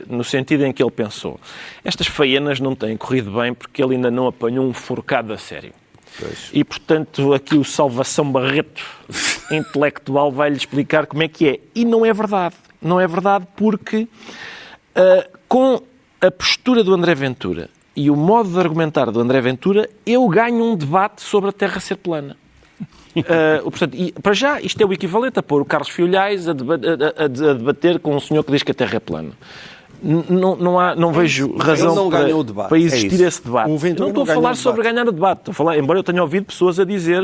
no sentido em que ele pensou, estas faenas não têm corrido bem porque ele ainda não apanhou um forcado a sério. Pois. E, portanto, aqui o Salvação Barreto intelectual vai-lhe explicar como é que é. E não é verdade. Não é verdade porque com a postura do André Ventura e o modo de argumentar do André Ventura, eu ganho um debate sobre a Terra ser plana. Portanto, para já, isto é o equivalente a pôr o Carlos Fiolhais a debater com um senhor que diz que a Terra é plana. Não vejo razão para existir esse debate. Não estou a falar sobre ganhar o debate. Estou a falar, embora eu tenha ouvido pessoas a dizer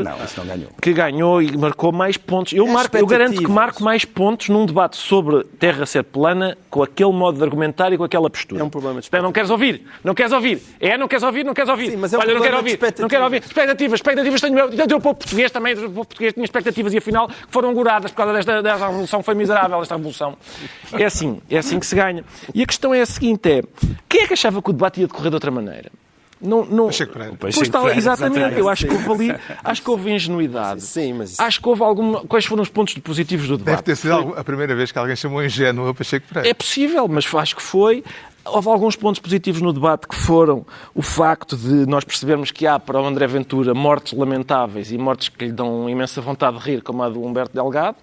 que ganhou e marcou mais pontos. Eu garanto que marco mais pontos num debate sobre Terra ser plana com aquele modo de argumentar e com aquela postura. É um problema de expectativas. Não queres ouvir? Não queres ouvir? Não queres ouvir? Não queres ouvir? Sim, mas é um não quero ouvir. Não quero ouvir. Expectativas. Tenho o povo português também. O povo português tinha expectativas e afinal foram agoradas por causa desta revolução. Foi miserável esta revolução. É assim que se ganha. E a questão é a seguinte, quem é que achava que o debate ia decorrer de outra maneira? Pacheco Pereira. Exatamente, eu acho que houve ingenuidade. Sim, mas... Acho que houve quais foram os pontos positivos do debate? Deve ter sido a primeira vez que alguém chamou ingênuo a Pacheco Pereira. É possível, mas acho que foi. Houve alguns pontos positivos no debate que foram o facto de nós percebermos que há para o André Ventura mortes lamentáveis e mortes que lhe dão imensa vontade de rir, como a do Humberto Delgado.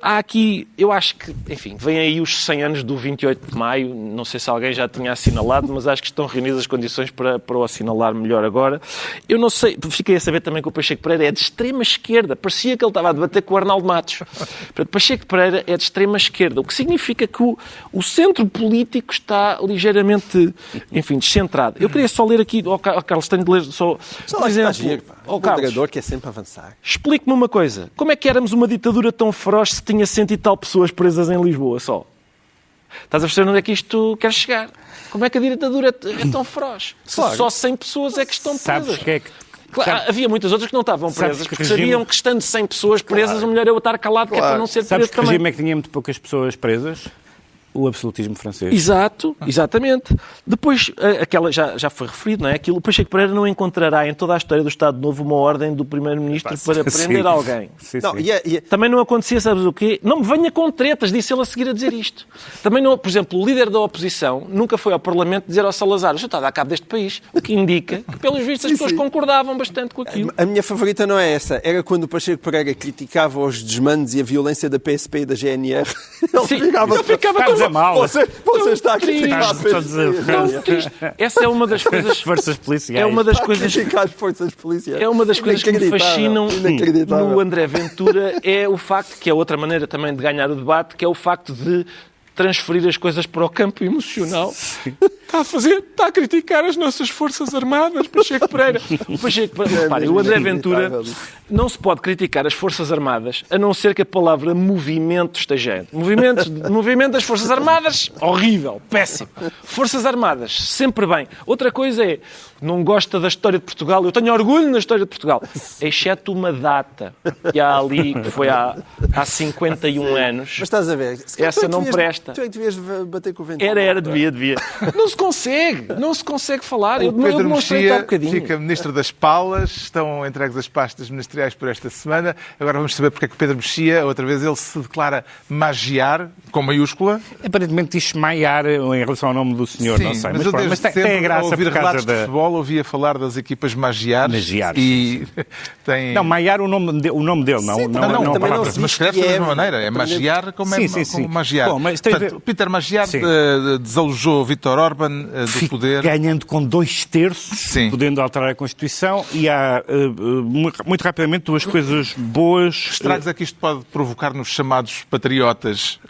Há aqui, eu acho que, enfim, vêm aí os 100 anos do 28 de maio, não sei se alguém já tinha assinalado, mas acho que estão reunidas as condições para o assinalar melhor agora. Eu não sei, fiquei a saber também que o Pacheco Pereira é de extrema esquerda, parecia que ele estava a debater com o Arnaldo Matos. Portanto, Pacheco Pereira é de extrema esquerda, o que significa que o centro político está ligeiramente, enfim, descentrado. Eu queria só ler aqui, Carlos, tenho de ler só por exemplo, o moderador quer sempre avançar. Explique-me uma coisa, como é que éramos uma ditadura tão feroz se tinha 100 e tal pessoas presas em Lisboa só? Estás a perceber onde é que isto quer chegar? Como é que a ditadura é tão feroz? Claro. Só 100 pessoas é que estão presas. Sabes que é que... Claro, havia muitas outras que não estavam presas, porque sabiam que estando 100 pessoas presas, o melhor é eu estar calado, que é para não ser preso também. Sabes que regime é que tinha muito poucas pessoas presas? O absolutismo francês. Exato, exatamente. Depois, aquela já foi referido, não é? Aquilo, o Pacheco Pereira não encontrará em toda a história do Estado Novo uma ordem do Primeiro-Ministro para prender alguém. Sim. Também não acontecia, sabes o quê? Não me venha com tretas, disse ele a seguir a dizer isto. Também não, por exemplo, o líder da oposição nunca foi ao Parlamento dizer ao Salazar, já está a dar cabo deste país, o que indica que, pelos vistos, as pessoas concordavam bastante com aquilo. A minha favorita não é essa. Era quando o Pacheco Pereira criticava os desmandos e a violência da PSP e da GNR. Ele ficava com mal. Você está a criticar a Essa é uma das coisas... Forças policiais. É uma das coisas... Criticar as forças policiais. É uma das coisas que me fascinam no André Ventura, é o facto, que é outra maneira também de ganhar o debate, que é o facto de transferir as coisas para o campo emocional. Está a criticar as nossas Forças Armadas, Pacheco Pereira. O André Ventura não se pode criticar as Forças Armadas a não ser que a palavra movimento esteja. Movimento das Forças Armadas, horrível, péssimo. Forças Armadas, sempre bem. Outra coisa é, não gosta da história de Portugal, eu tenho orgulho na história de Portugal, exceto uma data que há ali, que foi há 51 anos. Mas estás a ver, essa não presta. Tu é que devias bater com o Ventura. Devia. Não se consegue falar. Eu Pedro demonstrei há bocadinho. Fica Ministro das Palas, estão entregues as pastas ministeriais por esta semana. Agora vamos saber porque é que o Pedro Mexia, outra vez, ele se declara magiar, com maiúscula. Aparentemente diz maiar em relação ao nome do senhor, sim, não sei. Mas tem a graça ouvir por causa de futebol, ouvia falar das equipas magiares. E tem... Não, maiar o nome dele, não. Sim, não também não mas escreve da mesma maneira. É magiar como sim. magiar. Bom, mas portanto, Peter Magyar desalojou Viktor Orbán do poder. Ganhando com 2/3, podendo alterar a Constituição, e há, muito rapidamente, duas coisas boas. Estragos é que isto pode provocar nos chamados patriotas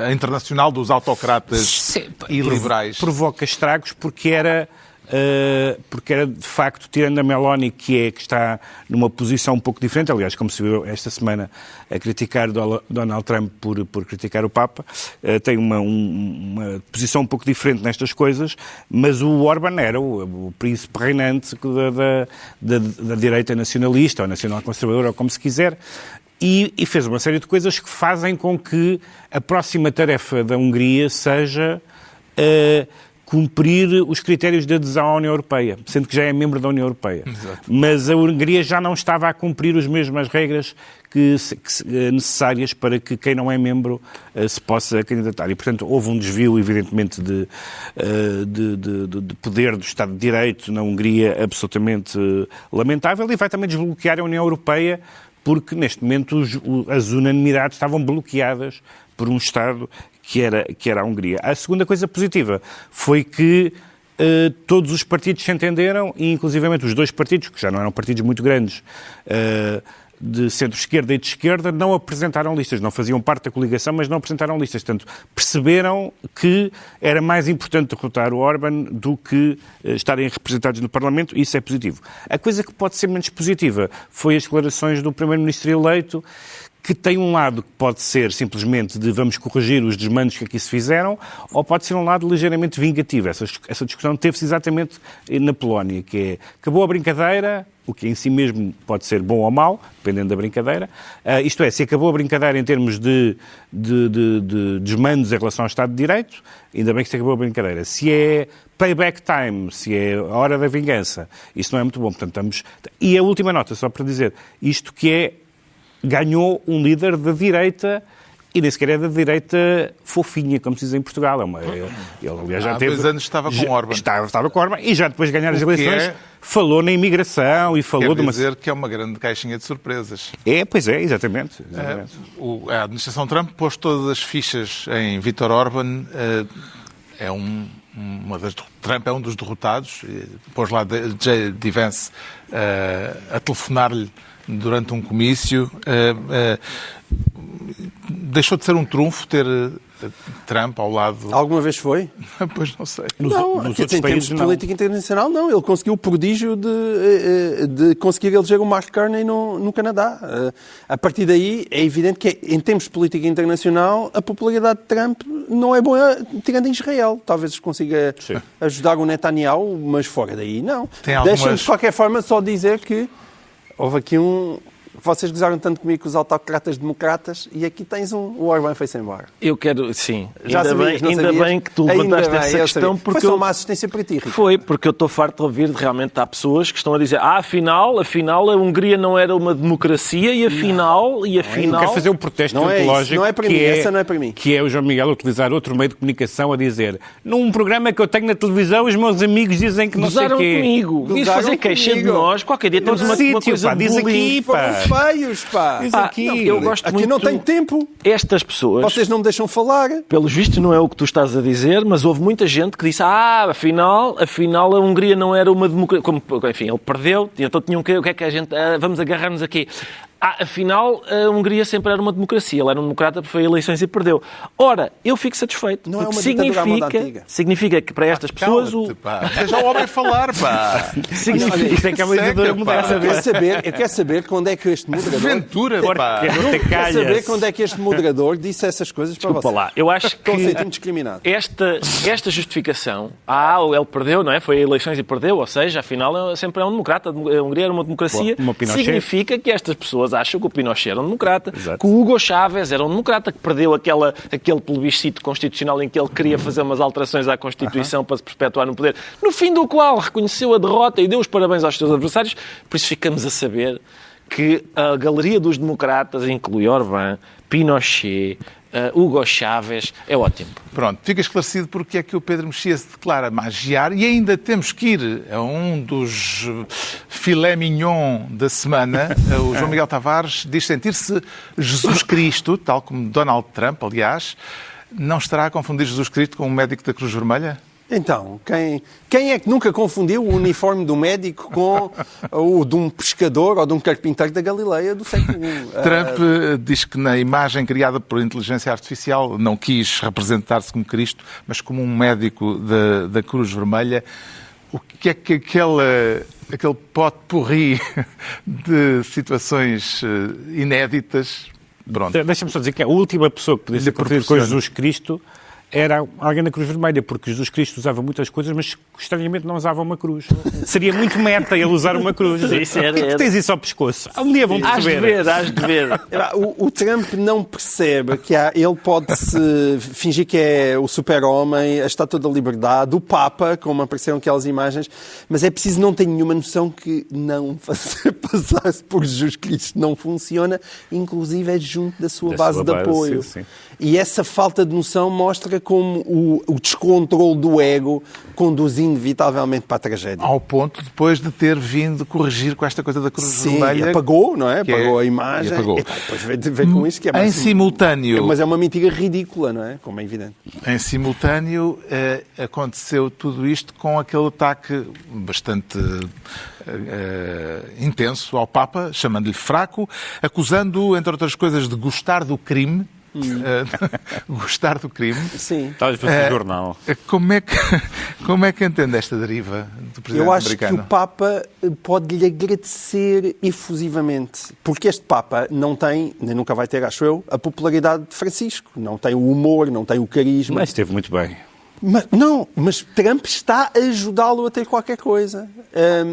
a internacional dos autocratas e liberais? Provoca estragos porque era, de facto, tirando a Meloni, que está numa posição um pouco diferente, aliás, como se viu esta semana a criticar Donald Trump por criticar o Papa, tem uma posição um pouco diferente nestas coisas, mas o Orbán era o príncipe reinante da direita nacionalista, ou nacional-conservadora, ou como se quiser, e fez uma série de coisas que fazem com que a próxima tarefa da Hungria seja cumprir os critérios de adesão à União Europeia, sendo que já é membro da União Europeia. Exato. Mas a Hungria já não estava a cumprir as mesmas regras necessárias para que quem não é membro se possa candidatar. E, portanto, houve um desvio, evidentemente, de poder do Estado de Direito na Hungria absolutamente lamentável e vai também desbloquear a União Europeia porque, neste momento, as unanimidades estavam bloqueadas por um Estado que era a Hungria. A segunda coisa positiva foi que todos os partidos se entenderam, e inclusivamente os dois partidos, que já não eram partidos muito grandes, de centro-esquerda e de esquerda, não apresentaram listas, não faziam parte da coligação, mas não apresentaram listas. Portanto, perceberam que era mais importante derrotar o Orbán do que estarem representados no Parlamento, e isso é positivo. A coisa que pode ser menos positiva foi as declarações do Primeiro-Ministro eleito, que tem um lado que pode ser simplesmente de vamos corrigir os desmandos que aqui se fizeram, ou pode ser um lado ligeiramente vingativo. Essa discussão teve-se exatamente na Polónia, que é acabou a brincadeira, o que em si mesmo pode ser bom ou mau, dependendo da brincadeira. Isto é, se acabou a brincadeira em termos de desmandos em relação ao Estado de Direito, ainda bem que se acabou a brincadeira. Se é payback time, se é a hora da vingança, isso não é muito bom. Portanto, E a última nota, só para dizer, isto que é ganhou um líder da direita, e nem sequer é da direita fofinha, como se diz em Portugal. Ele, aliás, já há 2 anos estava com Orbán. Estava com Orbán, e já depois de ganhar as eleições, falou na imigração e falou de uma... dizer que é uma grande caixinha de surpresas. Pois é, exatamente. A administração Trump pôs todas as fichas em Viktor Orbán, Trump é um dos derrotados, pôs lá J.D. Vance a telefonar-lhe durante um comício. Deixou de ser um trunfo ter Trump ao lado... Alguma vez foi? Pois não sei. Nos em termos de política internacional, não. Ele conseguiu o prodígio de conseguir eleger o Mark Carney no Canadá. A partir daí, é evidente que, em termos de política internacional, a popularidade de Trump não é boa, tirando em Israel. Talvez consiga ajudar o Netanyahu, mas fora daí, não. Deixem-me, de qualquer forma, só dizer que houve aqui vocês gozaram tanto comigo com os autocratas democratas e aqui tens o Orbán foi-se embora. Eu quero, sim. Já ainda bem que tu levantaste essa questão. Porque foi só uma assistência para ti, Ricardo. Foi, porque eu estou farto de ouvir, realmente há pessoas que estão a dizer afinal a Hungria não era uma democracia e afinal... Eu quero fazer um protesto ontológico. Não é para mim, essa não é para mim. Que é o João Miguel utilizar outro meio de comunicação a dizer num programa que eu tenho na televisão os meus amigos dizem que não sei o quê. Comigo. Diz fazer queixa de nós. Qualquer dia temos uma coisa de diz aqui, pá. Feios, pá. Eu gosto aqui muito. Não tenho tempo. Estas pessoas... Vocês não me deixam falar. Pelos vistos não é o que tu estás a dizer, mas houve muita gente que disse afinal a Hungria não era uma democracia. Enfim, ele perdeu, então tinham o que é que a gente... vamos agarrar-nos aqui. Afinal, a Hungria sempre era uma democracia. Ele era um democrata porque foi a eleições e perdeu. Ora, eu fico satisfeito. Não é uma ditadura à moda antiga. Significa que para estas pessoas... Deixa o homem falar, pá. Isto é que é uma ditadura moderna. Eu quero saber quando é que este moderador... Ventura, pá. Eu quero saber quando é que este moderador disse essas coisas para vocês. Lá. Eu acho que senti-me discriminado. Esta justificação, ele perdeu, não é? Foi eleições e perdeu, ou seja, afinal sempre é um democrata. A Hungria era uma democracia. Significa que estas pessoas acham que o Pinochet era um democrata, que o Hugo Chávez era um democrata, que perdeu aquele plebiscito constitucional em que ele queria fazer umas alterações à Constituição para se perpetuar no poder, no fim do qual reconheceu a derrota e deu os parabéns aos seus adversários. Por isso ficamos a saber que a galeria dos democratas inclui Orbán, Pinochet, Hugo Chávez, é ótimo. Pronto, fica esclarecido porque é que o Pedro Mexia se declara magiar e ainda temos que ir a um dos filé mignon da semana. O João Miguel Tavares diz sentir-se Jesus Cristo, tal como Donald Trump, aliás. Não estará a confundir Jesus Cristo com um médico da Cruz Vermelha? Então, quem é que nunca confundiu o uniforme do médico com o de um pescador ou de um carpinteiro da Galileia do século I? Trump diz que na imagem criada por inteligência artificial não quis representar-se como Cristo, mas como um médico da Cruz Vermelha. O que é que aquele pot-pourri de situações inéditas... Pronto. Deixa-me só dizer que a última pessoa que podia ser confundida com Jesus Cristo era alguém da Cruz Vermelha, porque Jesus Cristo usava muitas coisas, mas estranhamente não usava uma cruz. Seria muito meta ele usar uma cruz. Isso era, Por que tens isso ao pescoço? Um dia vão perceber. Hás de ver. O Trump não percebe que ele pode-se fingir que é o super-homem, a Estátua da Liberdade, o Papa, como apareceram aquelas imagens, mas é preciso não ter nenhuma noção que não fazer passar-se por Jesus Cristo não funciona, inclusive é junto da sua base de apoio. Sim. E essa falta de noção mostra como o descontrole do ego conduz inevitavelmente para a tragédia. Ao ponto depois de ter vindo corrigir com esta coisa da Cruz Vermelha. Apagou, não é? Apagou a imagem. Apagou. E depois veio com isso que é mais... Em simultâneo... Mas é uma mentira ridícula, não é? Como é evidente. Em simultâneo, aconteceu tudo isto com aquele ataque bastante intenso ao Papa, chamando-lhe fraco, acusando-o, entre outras coisas, de gostar do crime. Gostar do crime. Sim. Talvez fosse um jornal. Como é que entende esta deriva do presidente Eu acho americano? que o Papa pode-lhe agradecer efusivamente, porque este Papa não tem, nem nunca vai ter, acho eu, a popularidade de Francisco. Não tem o humor, não tem o carisma. Mas esteve muito bem. Mas Trump está a ajudá-lo a ter qualquer coisa.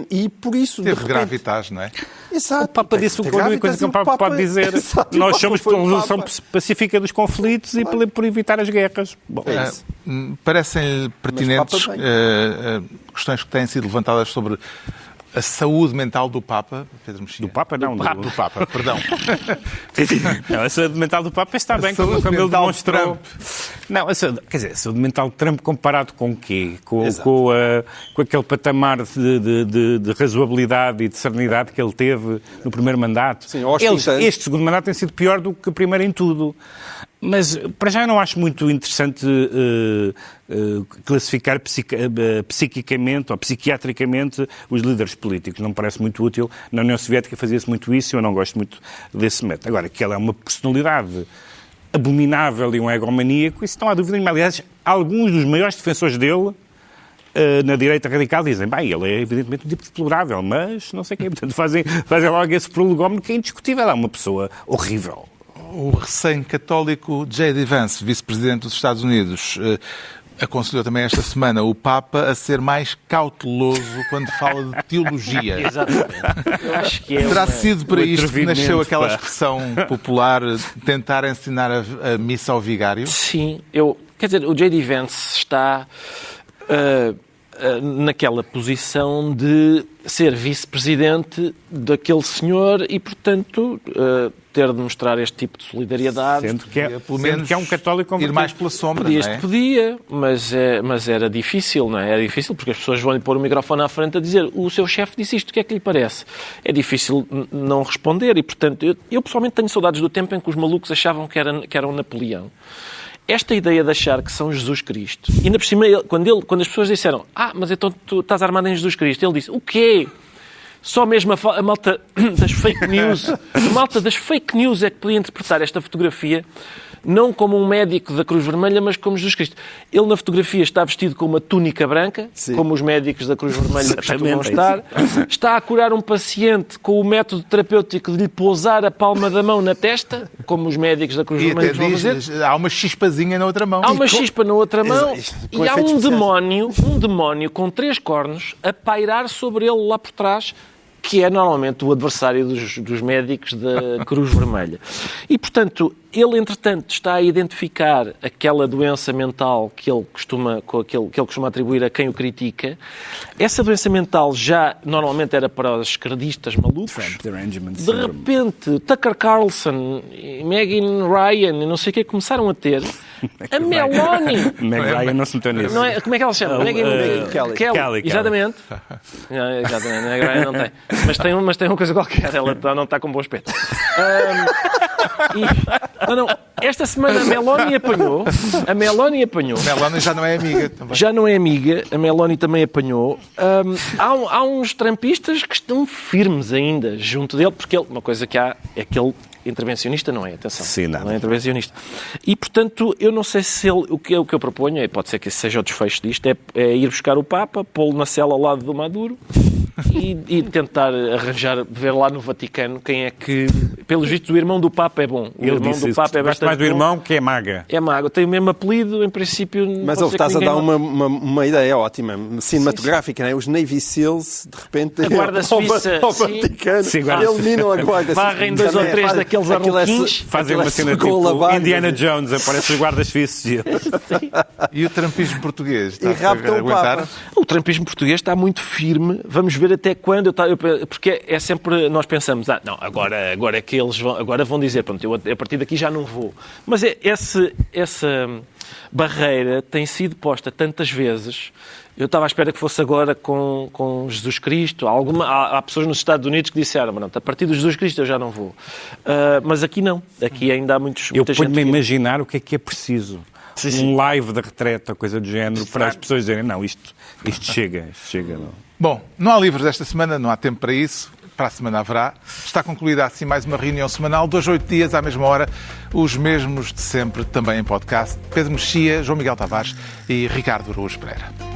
E por isso, Teve de repente... gravitas, não é? Exato. O Papa disse a única coisa que o Papa pode dizer. Exato, nós somos pela foi o resolução Papa. pacífica dos conflitos e por evitar as guerras. Bom, É isso. Parecem-lhe pertinentes Papa questões que têm sido levantadas sobre a saúde mental do Papa, Pedro Mexia. Do Papa, não. Do Papa, perdão. Não, a saúde mental do Papa está bem, como ele demonstrou. Não, quer dizer, a saúde mental de Trump comparado com o quê? Com aquele patamar de razoabilidade e de serenidade que ele teve no primeiro mandato. Sim, aos 30 anos. Este segundo mandato tem sido pior do que o primeiro em tudo. Mas, para já, eu não acho muito interessante classificar psiquicamente ou psiquiatricamente os líderes políticos. Não me parece muito útil. Na União Soviética fazia-se muito isso e eu não gosto muito desse método. Agora, que ele é uma personalidade abominável e um egomaníaco, isso não há dúvida nenhuma. Aliás, alguns dos maiores defensores dele na direita radical dizem, bem, ele é evidentemente um tipo deplorável, mas não sei quem. Portanto, fazem logo esse prolegómeno que é indiscutível. É uma pessoa horrível. O recém-católico J.D. Vance, vice-presidente dos Estados Unidos, aconselhou também esta semana o Papa a ser mais cauteloso quando fala de teologia. Exatamente. Eu acho que Terá sido para isto que atrevimento, nasceu aquela pá. expressão popular, tentar ensinar a missa ao vigário? Sim, quer dizer, o J.D. Vance está naquela posição de ser vice-presidente daquele senhor e, portanto, ter de mostrar este tipo de solidariedade. Sendo que é, Pelo menos que é um católico ir convertido. mais pela sombra, não é? Podia, mas era difícil, não é? Era difícil porque as pessoas vão-lhe pôr o microfone à frente a dizer o seu chefe disse isto, o que é que lhe parece? É difícil não responder e, portanto, eu pessoalmente tenho saudades do tempo em que os malucos achavam que eram Napoleão. Esta ideia de achar que são Jesus Cristo, e ainda por cima, quando as pessoas disseram mas então tu estás armado em Jesus Cristo, ele disse, o quê? Só mesmo a malta das fake news, a malta das fake news é que podia interpretar esta fotografia não como um médico da Cruz Vermelha, mas como Jesus Cristo. Ele na fotografia está vestido com uma túnica branca, sim, como os médicos da Cruz Vermelha costumam estar. Está a curar um paciente com o método terapêutico de lhe pousar a palma da mão na testa, como os médicos da Cruz Vermelha vão fazer. Há uma chispazinha na outra mão. Há uma chispa na outra mão e há um demónio com 3 cornos a pairar sobre ele lá por trás, que é normalmente o adversário dos médicos da Cruz Vermelha. E, portanto, ele, entretanto, está a identificar aquela doença mental que ele costuma atribuir a quem o critica. Essa doença mental já normalmente era para os esquerdistas malucos. De repente, Tucker Carlson, Megan Ryan e não sei o que começaram a ter. A Meloni. Meg Ryan não se meteu nisso. Não é, como é que ela se chama? Megan Kelly. Exatamente. Exatamente. Meg Ryan não tem. Mas tem uma coisa qualquer. Ela não está com bom aspecto. Esta semana a Meloni apanhou. A Meloni já não é amiga também. Já não é amiga. A Meloni também apanhou. Há uns trampistas que estão firmes ainda junto dele, porque uma coisa que há é que ele intervencionista não é, atenção. Sim, nada. Não é intervencionista. E, portanto, eu não sei se o que eu proponho, pode ser que esse seja o desfecho disto, é ir buscar o Papa, pô-lo na cela ao lado do Maduro e tentar arranjar, ver lá no Vaticano quem é que... Pelos vistos, o irmão do Papa é bom. O irmão do Papa é bastante mais do irmão, que é maga. É maga. Tem o mesmo apelido, em princípio... Mas ele estás a dar uma ideia ótima, cinematográfica, não é? Os Navy SEALs, de repente... A Guarda Suíça. Ao Vaticano. Eliminam a Guarda Suíça. Varrem 2 ou 3 daqueles arlequins. Fazem uma cena tipo Indiana Jones, aparece os guardas suíços. E o trampismo português? E raptam o Papa. O trampismo português está muito firme. Vamos ver até quando. Porque é sempre... Nós pensamos, não, agora é que eles vão dizer, pronto, eu a partir daqui já não vou. Mas essa barreira tem sido posta tantas vezes. Eu estava à espera que fosse agora com Jesus Cristo. Há pessoas nos Estados Unidos que disseram, mas não, a partir de Jesus Cristo eu já não vou. Mas aqui não. Aqui ainda há muita gente... Eu ponho-me a imaginar o que é preciso. Sim. Um live da retreta, coisa do género, para as pessoas dizerem, não, isto chega. Não. Bom, não há livros desta semana, não há tempo para isso. Para a semana haverá. Está concluída assim mais uma reunião semanal, 2 a 8 dias, à mesma hora, os mesmos de sempre, também em podcast. Pedro Mexia, João Miguel Tavares e Ricardo Araújo Pereira.